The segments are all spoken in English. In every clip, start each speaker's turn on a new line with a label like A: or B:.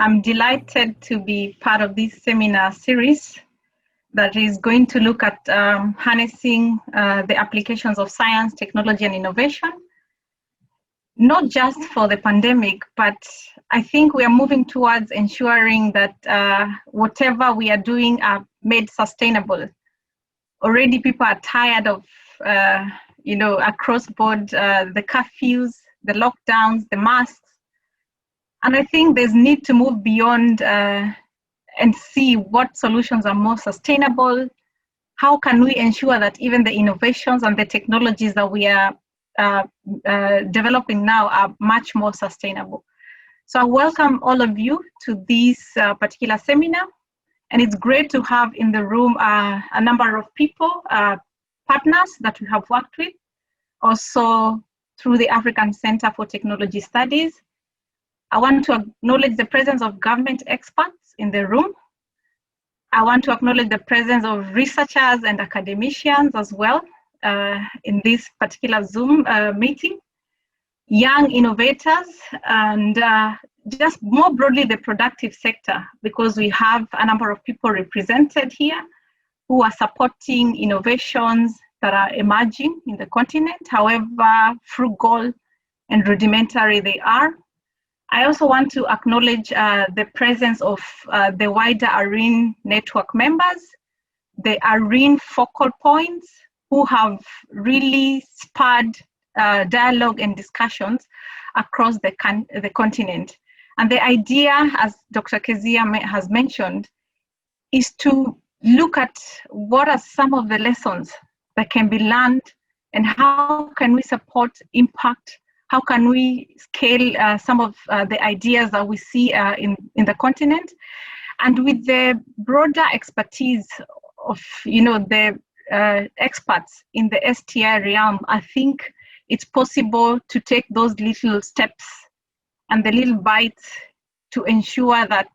A: I'm delighted to be part of this seminar series that is going to look at harnessing the applications of science, technology, and innovation, not just for the pandemic, but I think we are moving towards ensuring that whatever we are doing are made sustainable. Already people are tired of, across board, the curfews, the lockdowns, the masks. And I think there's need to move beyond and see what solutions are more sustainable. How can we ensure that even the innovations and the technologies that we are developing now are much more sustainable? So I welcome all of you to this particular seminar. And it's great to have in the room a number of people, partners that we have worked with, also through the African Center for Technology Studies. I want to acknowledge the presence of government experts in the room. I want to acknowledge the presence of researchers and academicians as well in this particular Zoom meeting, young innovators, and just more broadly the productive sector, because we have a number of people represented here who are supporting innovations that are emerging in the continent, however frugal and rudimentary they are. I also want to acknowledge the presence of the wider ARENE network members, the ARENE focal points, who have really spurred dialogue and discussions across the continent. And the idea, as Dr. Kezia has mentioned, is to look at what are some of the lessons that can be learned and how can we support impact. How can we scale some of the ideas that we see in the continent? And with the broader expertise of the experts in the STI realm, I think it's possible to take those little steps and the little bites to ensure that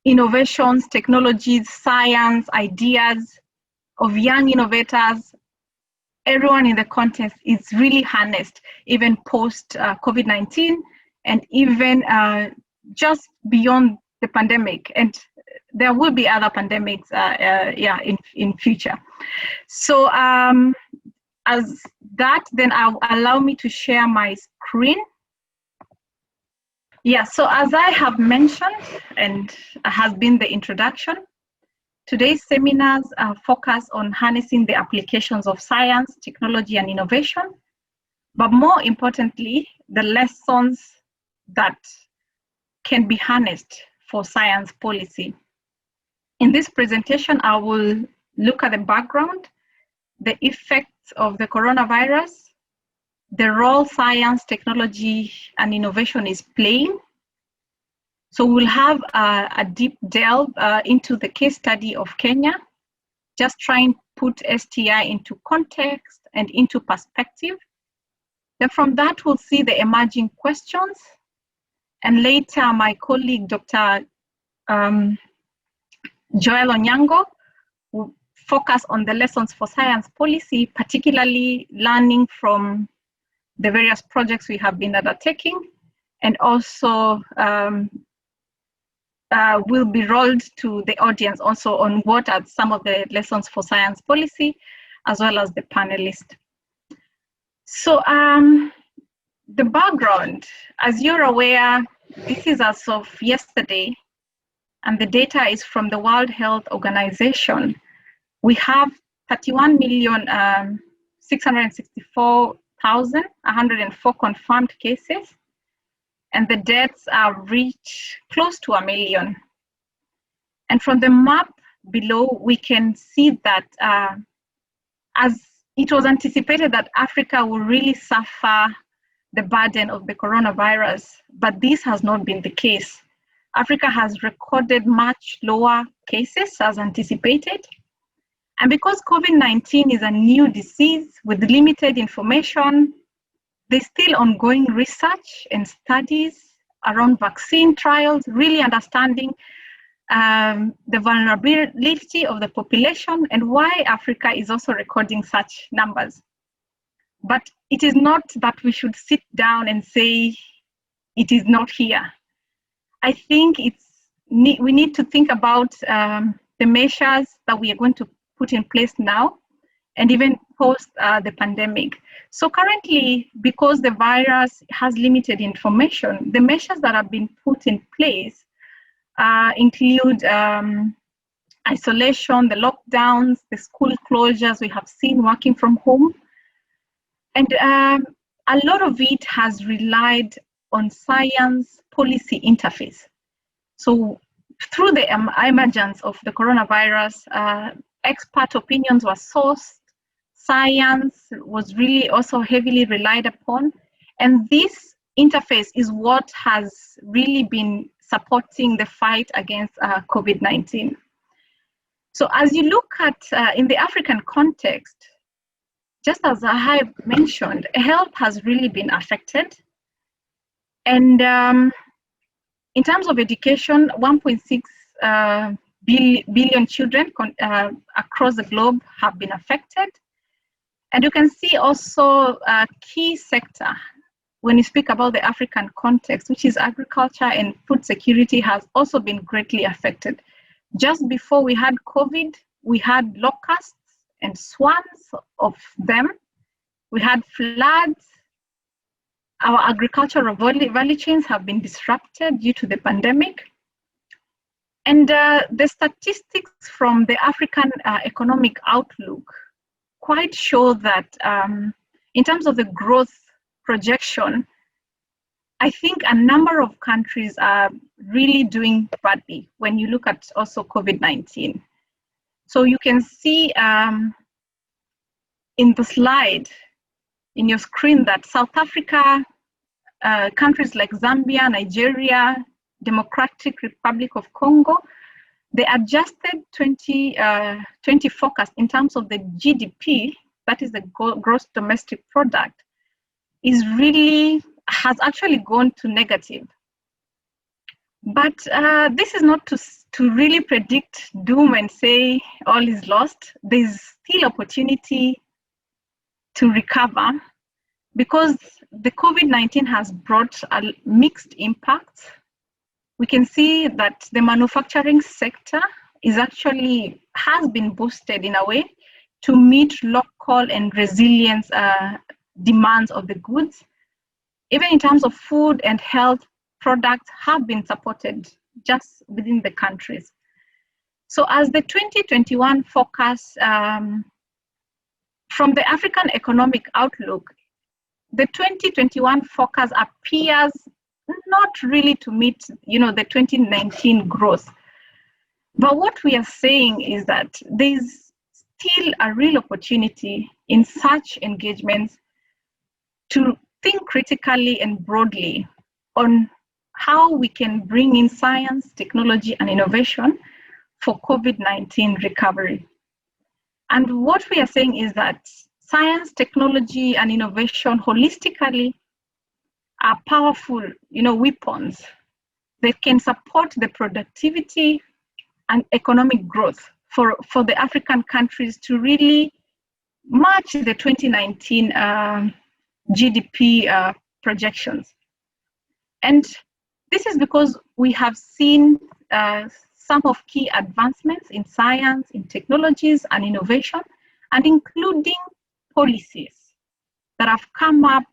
A: innovations, technologies, science, ideas of young innovators, everyone in the context is really harnessed, even post COVID-19, and even just beyond the pandemic. And there will be other pandemics, in future. So as that, then allow me to share my screen. Yeah, so as I have mentioned, and has been the introduction, today's seminars focus on harnessing the applications of science, technology, and innovation, but more importantly, the lessons that can be harnessed for science policy. In this presentation, I will look at the background, the effects of the coronavirus, the role science, technology, and innovation is playing. So we'll have a deep delve into the case study of Kenya, just trying to put STI into context and into perspective. Then from that, we'll see the emerging questions. And later, my colleague, Dr. Joel Onyango, will focus on the lessons for science policy, particularly learning from the various projects we have been undertaking, and also will be rolled to the audience also on what are some of the lessons for science policy, as well as the panelists. So the background, as you're aware, this is as of yesterday, and the data is from the World Health Organization. We have 31,664,104 confirmed cases, and the deaths are reached close to 1 million. And from the map below, we can see that as it was anticipated that Africa will really suffer the burden of the coronavirus, but this has not been the case. Africa has recorded much lower cases as anticipated. And because COVID-19 is a new disease with limited information, there's still ongoing research and studies around vaccine trials, really understanding the vulnerability of the population and why Africa is also recording such numbers. But it is not that we should sit down and say it is not here. I think we need to think about the measures that we are going to put in place now and even post the pandemic. So currently, because the virus has limited information, the measures that have been put in place include isolation, the lockdowns, the school closures we have seen, working from home. And a lot of it has relied on science policy interface. So through the emergence of the coronavirus, expert opinions were sourced, science was really also heavily relied upon. And this interface is what has really been supporting the fight against COVID-19. So as you look at in the African context, just as I have mentioned, health has really been affected. And in terms of education, 1.6 billion children across the globe have been affected. And you can see also a key sector when you speak about the African context, which is agriculture and food security, has also been greatly affected. Just before we had COVID, we had locusts and swarms of them. We had floods. Our agricultural value chains have been disrupted due to the pandemic. And the statistics from the African economic outlook quite show that in terms of the growth projection, I think a number of countries are really doing badly when you look at also COVID-19. So you can see in the slide in your screen that South Africa, countries like Zambia, Nigeria, Democratic Republic of Congo, the adjusted 2020 forecast in terms of the GDP, that is the gross domestic product, has actually gone to negative. But this is not to really predict doom and say all is lost. There's still opportunity to recover because the COVID-19 has brought a mixed impact. We can see that the manufacturing sector has been boosted in a way to meet local and resilient demands of the goods. Even in terms of food and health, products have been supported just within the countries. So as the 2021 forecast from the African economic outlook, the 2021 forecast appears not really to meet, the 2019 growth. But what we are saying is that there's still a real opportunity in such engagements to think critically and broadly on how we can bring in science, technology, and innovation for COVID-19 recovery. And what we are saying is that science, technology, and innovation holistically are powerful, weapons that can support the productivity and economic growth for the African countries to really match the 2019 GDP projections. And this is because we have seen some of key advancements in science, in technologies and innovation, and including policies that have come up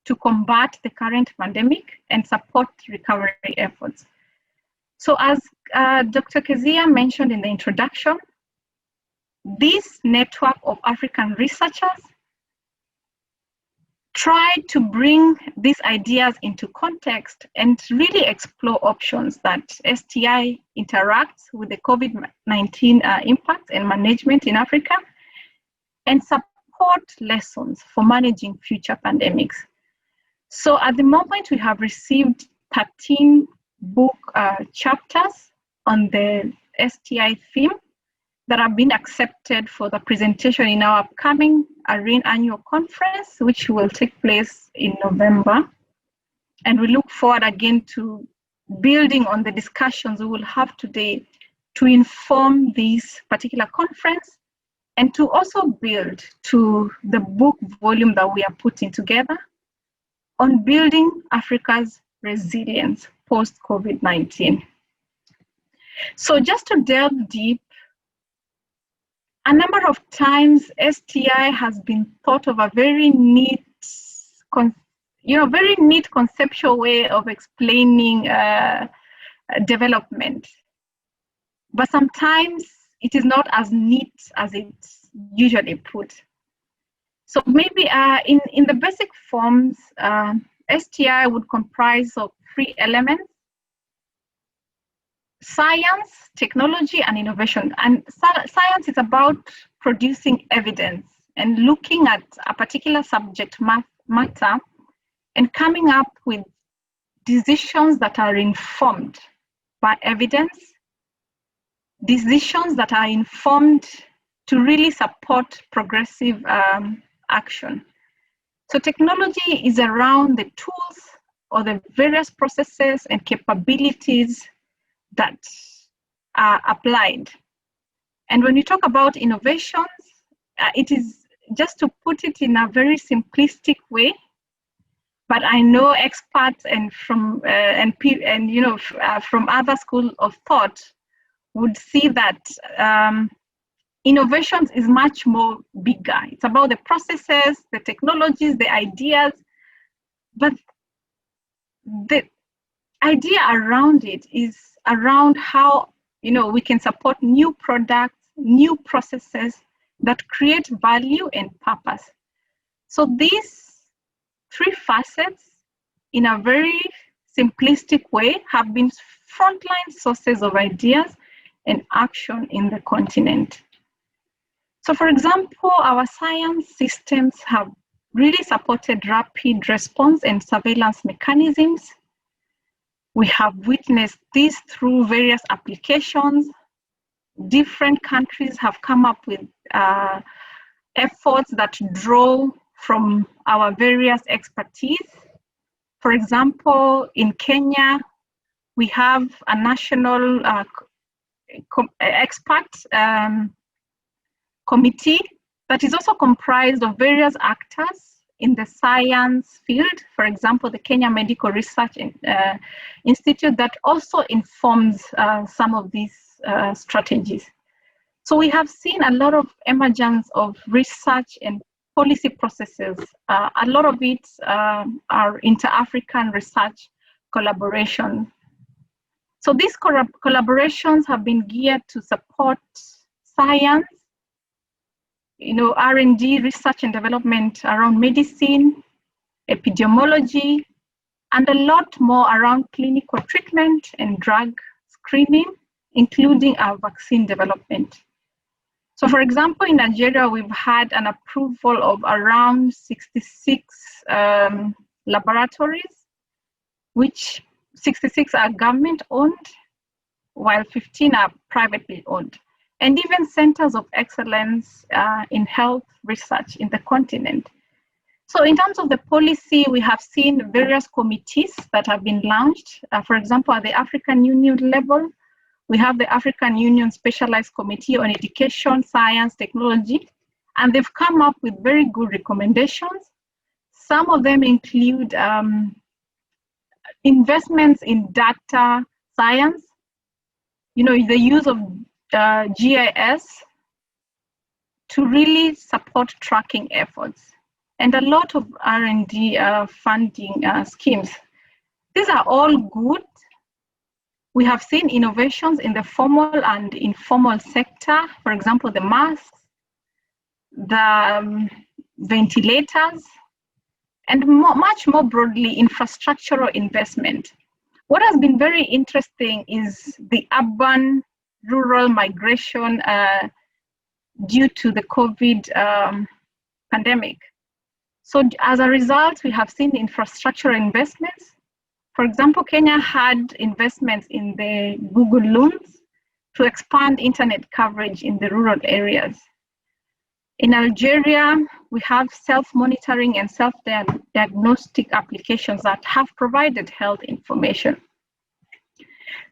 A: to combat the current pandemic and support recovery efforts. So as Dr. Kezia mentioned in the introduction, this network of African researchers tried to bring these ideas into context and really explore options that STI interacts with the COVID-19 impact and management in Africa and support lessons for managing future pandemics. So at the moment, we have received 13 book chapters on the STI theme that have been accepted for the presentation in our upcoming ARENE annual conference, which will take place in November. And we look forward again to building on the discussions we will have today to inform this particular conference and to also build to the book volume that we are putting together on building Africa's resilience post-COVID-19. So just to delve deep, a number of times STI has been thought of a very neat, very neat conceptual way of explaining development. But sometimes it is not as neat as it's usually put. So maybe in the basic forms, STI would comprise of 3 elements: science, technology, and innovation. And science is about producing evidence and looking at a particular subject matter and coming up with decisions that are informed by evidence, decisions that are informed to really support progressive action. So technology is around the tools or the various processes and capabilities that are applied. And when we talk about innovations, it is just to put it in a very simplistic way, but I know experts and from other schools of thought would see that innovations is much more bigger. It's about the processes, the technologies, the ideas, but the idea around it is around how we can support new products, new processes that create value and purpose. So these 3 facets, in a very simplistic way, have been frontline sources of ideas and action in the continent. So for example, our science systems have really supported rapid response and surveillance mechanisms. We have witnessed this through various applications. Different countries have come up with efforts that draw from our various expertise. For example, in Kenya, we have a national expert committee that is also comprised of various actors in the science field. For example, the Kenya Medical Research Institute that also informs some of these strategies. So we have seen a lot of emergence of research and policy processes. A lot of it are inter-African research collaboration. So these collaborations have been geared to support science, R&D, research and development around medicine, epidemiology, and a lot more around clinical treatment and drug screening, including our vaccine development. So for example, in Nigeria, we've had an approval of around 66 laboratories, which 66 are government owned, while 15 are privately owned, and even centers of excellence in health research in the continent. So in terms of the policy, we have seen various committees that have been launched. For example, at the African Union level, we have the African Union Specialized Committee on Education, Science, Technology, and they've come up with very good recommendations. Some of them include investments in data science, the use of GIS to really support tracking efforts, and a lot of R&D funding schemes. These are all good. We have seen innovations in the formal and informal sector, for example, the masks, the ventilators, and much more broadly, infrastructural investment. What has been very interesting is the urban-rural migration due to the COVID pandemic. So as a result, we have seen infrastructural investments. For example, Kenya had investments in the Google Loons to expand internet coverage in the rural areas. In Algeria, we have self-monitoring and self-diagnostic applications that have provided health information.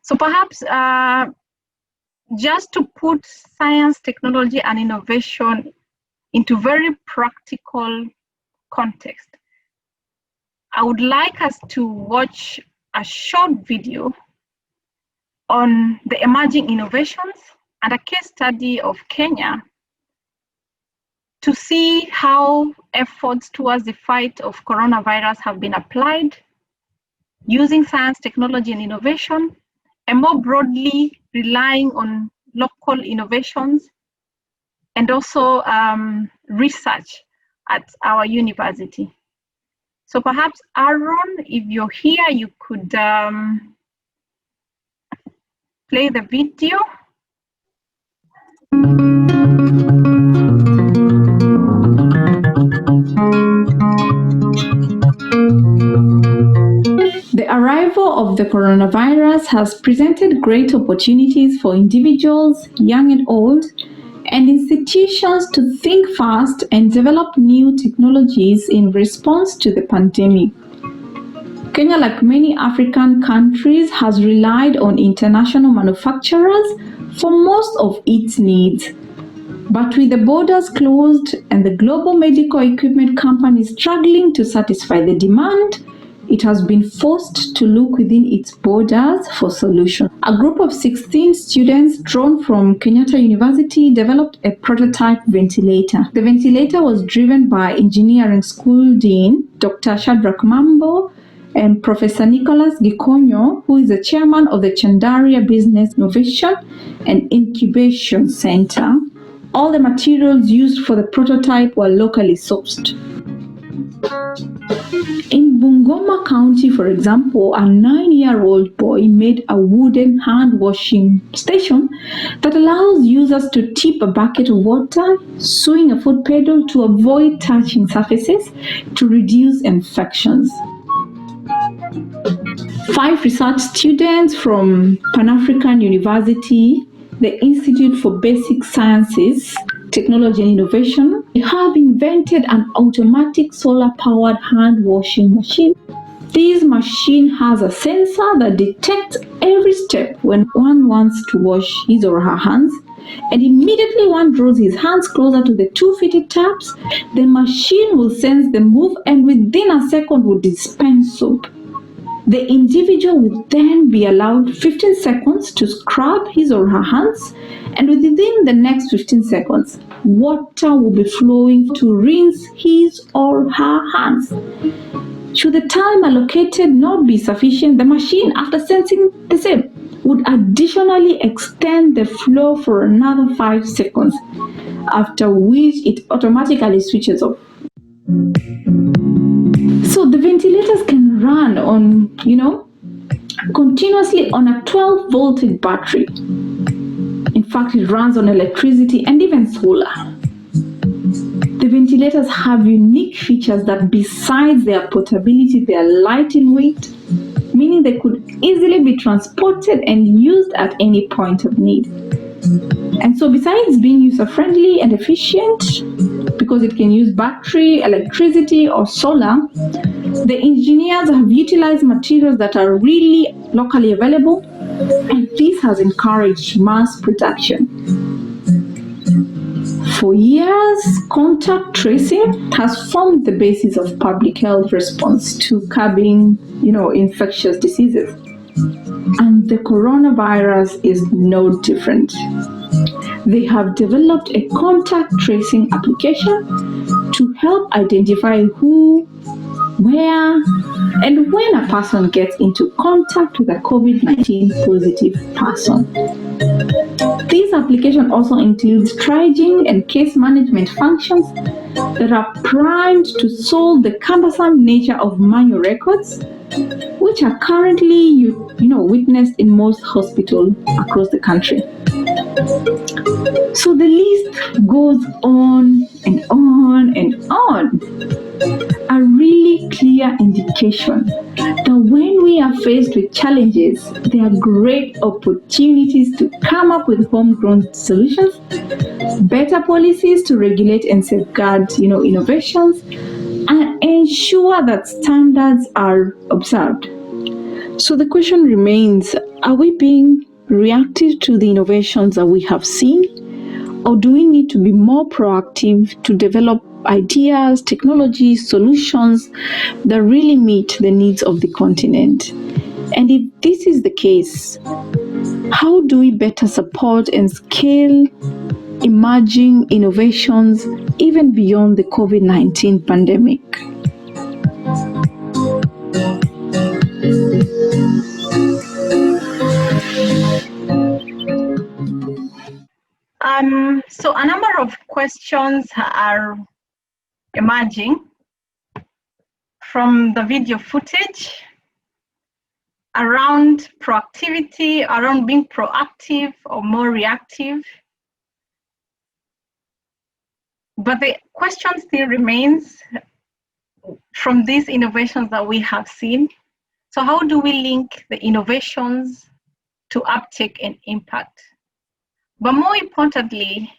A: So perhaps just to put science, technology, and innovation into very practical context, I would like us to watch a short video on the emerging innovations and a case study of Kenya to see how efforts towards the fight of coronavirus have been applied using science, technology, and innovation, and more broadly, relying on local innovations and also research at our university. So perhaps, Aaron, if you're here, you could play the video.
B: The arrival of the coronavirus has presented great opportunities for individuals, young and old, and institutions to think fast and develop new technologies in response to the pandemic. Kenya, like many African countries, has relied on international manufacturers for most of its needs. But with the borders closed and the global medical equipment companies struggling to satisfy the demand, it has been forced to look within its borders for solutions. A group of 16 students drawn from Kenyatta University developed a prototype ventilator. The ventilator was driven by engineering school dean Dr. Shadrack Mambo and Professor Nicholas Gikonyo, who is the chairman of the Chandaria Business Innovation and Incubation Center. All the materials used for the prototype were locally sourced. In Bungoma County, for example, a 9-year-old boy made a wooden hand washing station that allows users to tip a bucket of water, swing a foot pedal to avoid touching surfaces to reduce infections. 5 research students from Pan-African University, the Institute for Basic Sciences, Technology and Innovation, have invented an automatic solar-powered hand washing machine. This machine has a sensor that detects every step when one wants to wash his or her hands, and immediately one draws his hands closer to the 2 fitted taps, the machine will sense the move and within a second will dispense soap. The individual will then be allowed 15 seconds to scrub his or her hands, and within the next 15 seconds, water will be flowing to rinse his or her hands. Should the time allocated not be sufficient, the machine, after sensing the same, would additionally extend the flow for another 5 seconds, after which it automatically switches off. So the ventilators can run on, continuously on a 12-voltage battery. In fact, it runs on electricity and even solar. The ventilators have unique features that, besides their portability, they are light in weight, meaning they could easily be transported and used at any point of need. And so besides being user-friendly and efficient, because it can use battery, electricity, or solar, the engineers have utilized materials that are really locally available, and this has encouraged mass production. For years, contact tracing has formed the basis of public health response to curbing, infectious diseases. And the coronavirus is no different. They have developed a contact tracing application to help identify who, where, and when a person gets into contact with a COVID-19 positive person. This application also includes triaging and case management functions that are primed to solve the cumbersome nature of manual records, which are currently, witnessed in most hospitals across the country. So the list goes on and on and on. A really clear indication that when we are faced with challenges, there are great opportunities to come up with homegrown solutions, better policies to regulate and safeguard, innovations, and ensure that standards are observed. So the question remains, are we being reactive to the innovations that we have seen? Or do we need to be more proactive to develop ideas, technologies, solutions that really meet the needs of the continent? And if this is the case, how do we better support and scale emerging innovations even beyond the COVID-19 pandemic?
A: So a number of questions are emerging from the video footage around proactivity, around being proactive or more reactive. But the question still remains from these innovations that we have seen. So how do we link the innovations to uptake and impact? But more importantly,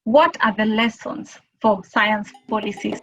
A: what are the lessons for science policies?